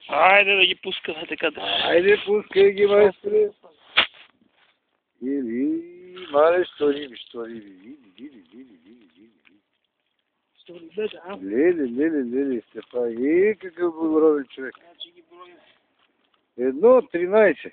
Haydi da git pускай, hadi. Haydi пускай ги, майстре. Или, мале, что ли, Леле, Стефан. Какъв благороден човек. 1,13.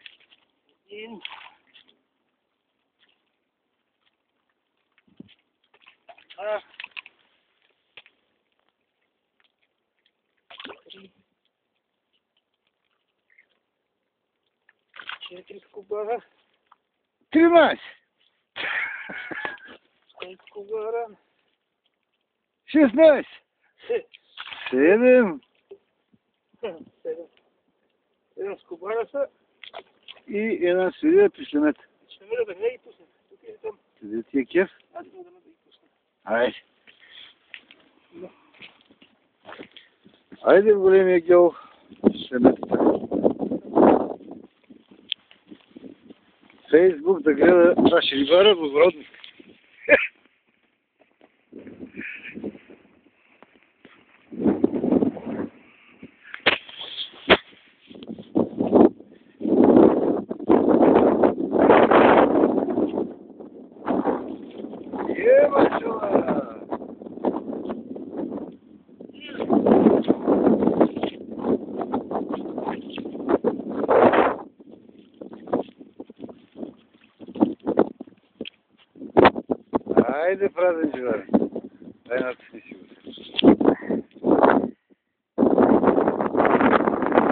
Четири кубара. 13. Сколько кубара? 16. 7. 7 кубара са. И една свирия пишлемет. Пишлемета, да не ги пусне. Тук е там. Къде ти е кеф? Аз не да ги пусна. Айде. Айде в големия гел. Пишлеметата. Фейсбук да гледа наш рибара благородник. Айде, празен живее. Дай на си.